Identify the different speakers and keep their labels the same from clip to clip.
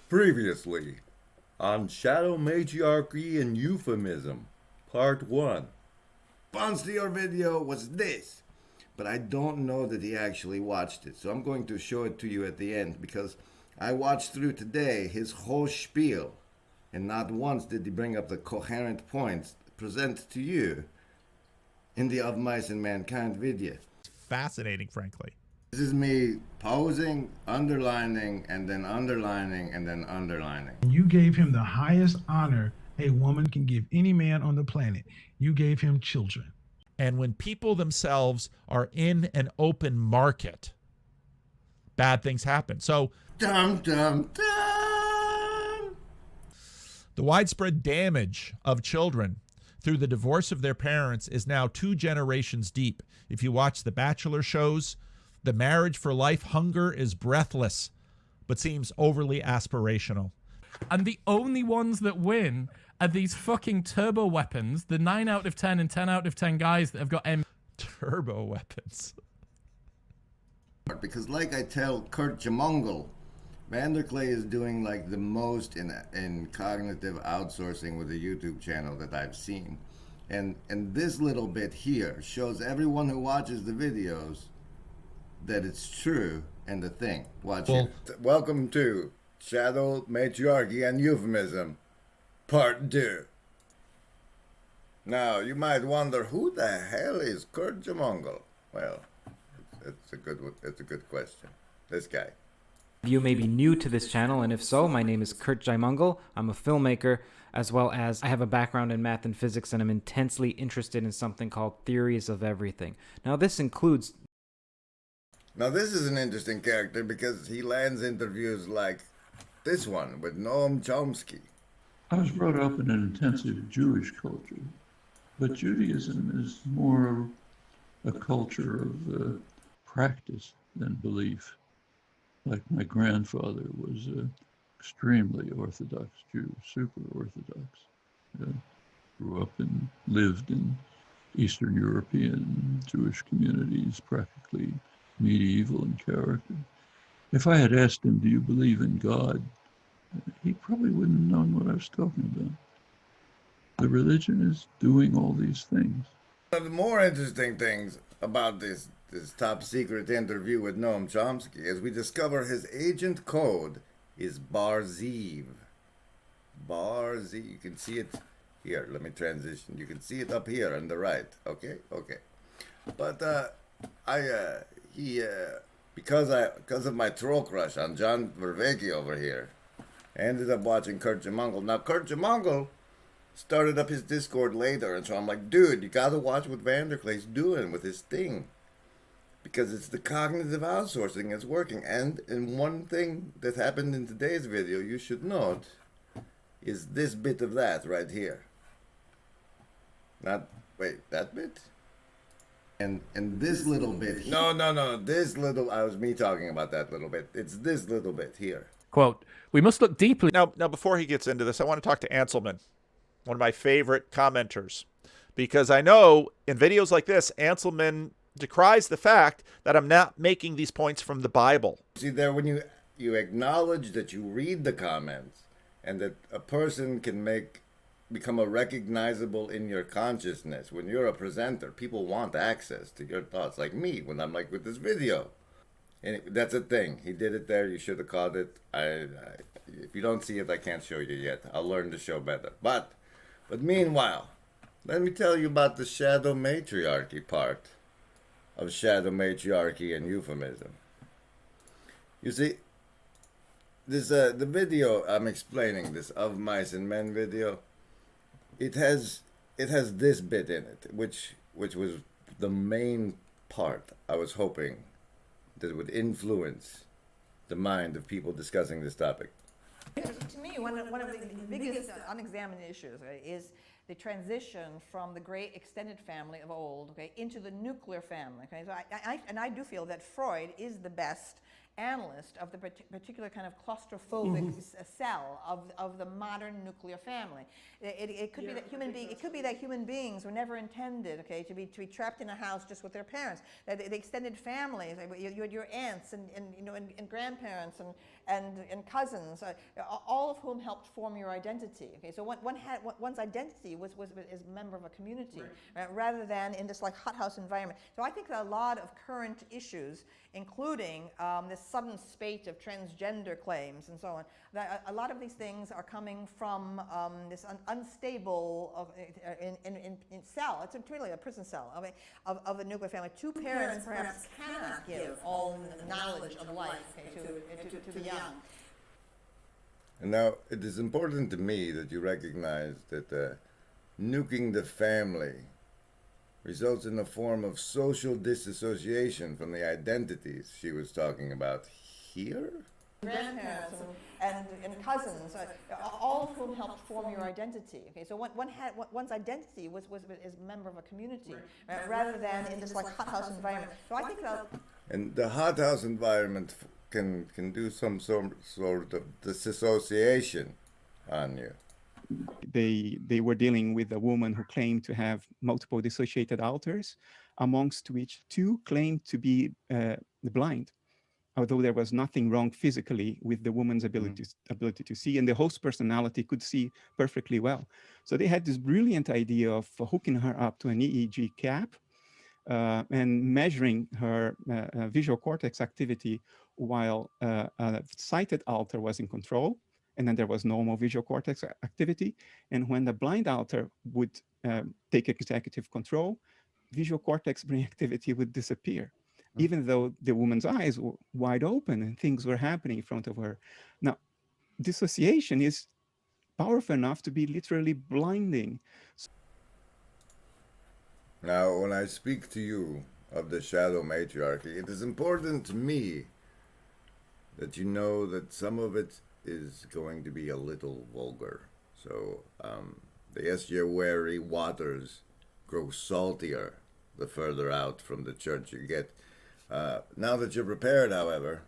Speaker 1: Previously on Shadow Matriarchy and Euphemism, Part 1. Response to your video was this, but I don't know that he actually watched it, so I'm going to show it to you at the end because I watched through today his whole spiel, and not once did he bring up the coherent points presented to you in the Of Mice and Mankind video.
Speaker 2: Fascinating, frankly.
Speaker 1: This is me pausing, underlining, and then underlining, and then underlining.
Speaker 3: You gave him the highest honor a woman can give any man on the planet. You gave him children.
Speaker 2: And when people themselves are in an open market, bad things happen. So
Speaker 1: Dum, dum, dum.
Speaker 2: the widespread damage of children through the divorce of their parents is now 2 generations deep. If you watch the Bachelor shows, the marriage for life hunger is breathless, but seems overly aspirational.
Speaker 4: And the only ones that win are these fucking turbo weapons, the 9 out of 10 and 10 out of 10 guys that have got
Speaker 2: Turbo weapons.
Speaker 1: Because like I tell Curt Jaimungal, Vanderklay is doing like the most in cognitive outsourcing with a YouTube channel that I've seen. And this little bit here shows everyone who watches the videos that it's true and the thing. Watch it. Welcome to Shadow Matriarchy and Euphemism, Part 2. Now, you might wonder, who the hell is Curt Jaimungal? Well, it's a good question. This guy.
Speaker 5: You may be new to this channel, and if so, my name is Curt Jaimungal. I'm a filmmaker, as well as I have a background in math and physics, and I'm intensely interested in something called theories of everything. Now, this includes...
Speaker 1: Now, this is an interesting character because he lands interviews like this one with Noam Chomsky.
Speaker 6: I was brought up in an intensive Jewish culture, but Judaism is more a culture of practice than belief. Like my grandfather was an extremely Orthodox Jew, super Orthodox. Grew up and lived in Eastern European Jewish communities, practically medieval in character. If I had asked him, do you believe in God? He probably wouldn't have known what I was talking about. The religion is doing all these things.
Speaker 1: One of the more interesting things about this top secret interview with Noam Chomsky is we discover his agent code is Bar-Zeev. Bar-Zeev, you can see it here. Let me transition. You can see it up here on the right. Okay. But because of my troll crush on John Vervaeke over here, I ended up watching Curt Jaimungal. Now, Curt Jaimungal started up his Discord later, and so I'm like, dude, you gotta watch what Vanderklay's doing with his thing. Because it's the cognitive outsourcing that's working. And one thing that happened in today's video, you should note, is this bit of that right here. Wait, that bit? And this little bit here. No, this little, I was me talking about that little bit. It's this little bit here.
Speaker 4: Quote, we must look deeply.
Speaker 2: Now, before he gets into this, I want to talk to Anselman, one of my favorite commenters, because I know in videos like this, Anselman decries the fact that I'm not making these points from the Bible.
Speaker 1: See there, when you acknowledge that you read the comments and that a person can become a recognizable in your consciousness. When you're a presenter, people want access to your thoughts, like me when I'm like with this video. And that's a thing. He did it there. You should have caught it. If you don't see it, I can't show you yet. I'll learn to show better. But meanwhile, let me tell you about the Shadow Matriarchy part of Shadow Matriarchy and Euphemism. You see, this the video I'm explaining, this Of Mice and Men video, it has this bit in it, which was the main part I was hoping that would influence the mind of people discussing this topic.
Speaker 7: To me, one of the biggest unexamined issues, right, is the transition from the great extended family of old, okay, into the nuclear family. Okay, so I do feel that Freud is the best analyst of the particular kind of claustrophobic cell of the modern nuclear family. It could be that human beings were never intended, okay, to be trapped in a house just with their parents. The extended families, your aunts and grandparents and cousins, all of whom helped form your identity. Okay, so one's identity was as a member of a community, right, rather than in this like hothouse environment. So I think that a lot of current issues, including this sudden spate of transgender claims and so on, that a lot of these things are coming from this unstable in cell. It's really a prison cell of a nuclear family. Two parents perhaps cannot give all the knowledge of life to the young.
Speaker 1: And now, it is important to me that you recognize that nuking the family results in a form of social disassociation from the identities she was talking about here?
Speaker 7: Grandparents and cousins, all of whom helped form your identity. Okay, so one's identity was as a member of a community, right, rather than in this like hothouse environment. So I think that.
Speaker 1: And the hothouse environment can do some sort of disassociation on you.
Speaker 8: They were dealing with a woman who claimed to have multiple dissociated alters, amongst which two claimed to be blind, although there was nothing wrong physically with the woman's ability to see, and the host personality could see perfectly well. So they had this brilliant idea of hooking her up to an EEG cap and measuring her visual cortex activity while a sighted alter was in control, and then there was normal visual cortex activity. And when the blind alter would take executive control, visual cortex brain activity would disappear, even though the woman's eyes were wide open and things were happening in front of her. Now, dissociation is powerful enough to be literally blinding.
Speaker 1: Now, when I speak to you of the Shadow Matriarchy, it is important to me that you know that some of it is going to be a little vulgar. So, the estuary waters grow saltier the further out from the church you get. Now that you're prepared, however,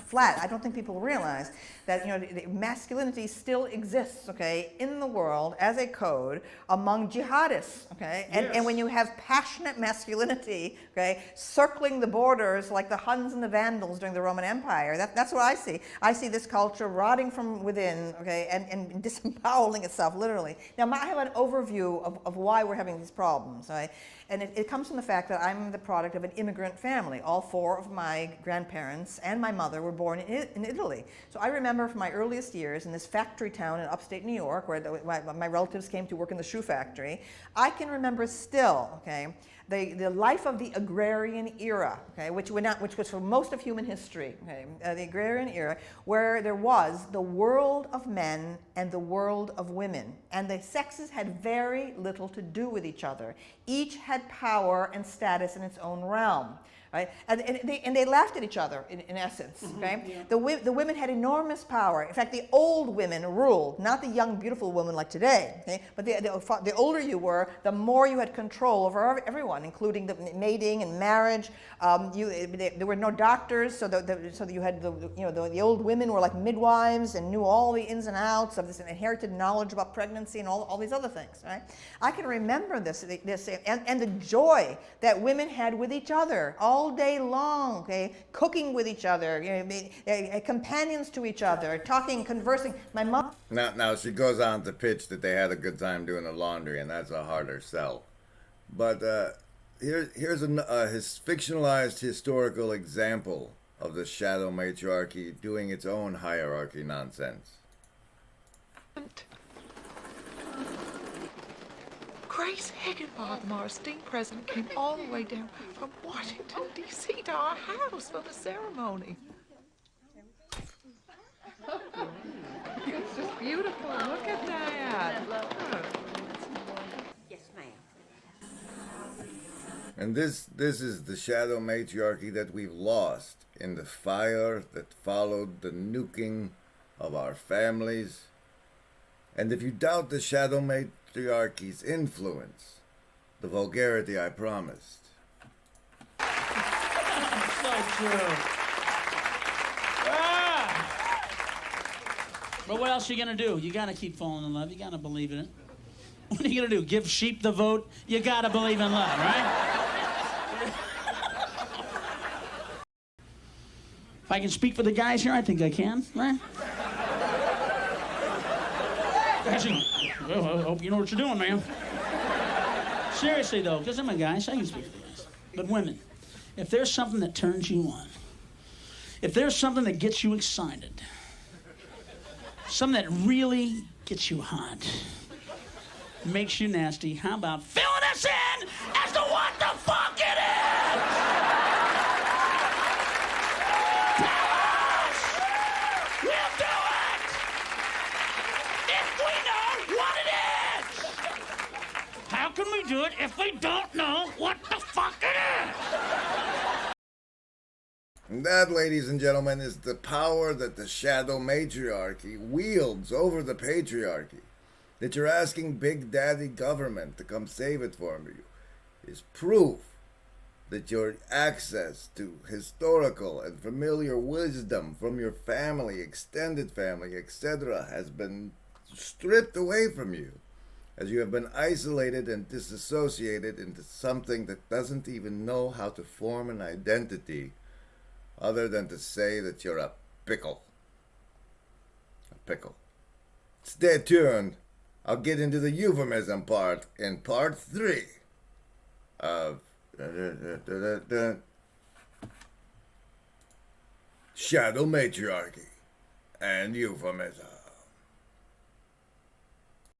Speaker 7: Flat. I don't think people realize that masculinity still exists, okay, in the world as a code among jihadists, okay, and when you have passionate masculinity, okay, circling the borders like the Huns and the Vandals during the Roman Empire, that's what I see. I see this culture rotting from within, okay, and disemboweling itself literally. Now I have an overview of why we're having these problems, right? And it comes from the fact that I'm the product of an immigrant family. All four of my grandparents and my mother were born in Italy. So I remember from my earliest years in this factory town in upstate New York where my relatives came to work in the shoe factory. I can remember still, okay, the life of the agrarian era, okay, which was for most of human history, okay, the agrarian era, where there was the world of men and the world of women, and the sexes had very little to do with each other. Each had power and status in its own realm. Right? And they laughed at each other, in essence. Okay? Yeah. The women had enormous power. In fact, the old women ruled, not the young, beautiful women like today. Okay? But the older you were, the more you had control over everyone, including the mating and marriage. There were no doctors, so you had the old women were like midwives and knew all the ins and outs of this inherited knowledge about pregnancy and all these other things. Right? I can remember this and the joy that women had with each other all day long, okay, cooking with each other, companions to each other, talking, conversing. My mom.
Speaker 1: Now she goes on to pitch that they had a good time doing the laundry, and that's a harder sell. But here's a fictionalized historical example of the Shadow Matriarchy doing its own hierarchy nonsense.
Speaker 9: Grace Higginbotham, our esteemed president, came all the way down from Washington, D.C. to our house for the ceremony. It's just beautiful. Look at that.
Speaker 10: Yes, ma'am.
Speaker 1: And this is the Shadow Matriarchy that we've lost in the fire that followed the nuking of our families. And if you doubt the Shadow Matriarchy's influence, the vulgarity I promised.
Speaker 11: So true. But what else are you gonna do? You gotta keep falling in love. You gotta believe in it. What are you gonna do? Give sheep the vote? You gotta believe in love, right? I can speak for the guys here, I think I can, right? Well, I hope you know what you're doing, man. Seriously, though, because I'm a guy, so I can speak for the guys. But women, if there's something that turns you on, if there's something that gets you excited, something that really gets you hot, makes you nasty, how about filling us in as to what the fuck it is? Tell us! We'll do it! If we know what it is! How can we do it if we don't know what the fuck it is?
Speaker 1: And that, ladies and gentlemen, is the power that the Shadow Matriarchy wields over the patriarchy. That you're asking Big Daddy government to come save it for you is proof that your access to historical and familiar wisdom from your family, extended family, etc. has been stripped away from you, as you have been isolated and disassociated into something that doesn't even know how to form an identity other than to say that you're a pickle. A pickle. Stay tuned. I'll get into the euphemism part in part 3 of Shadow Matriarchy and Euphemism.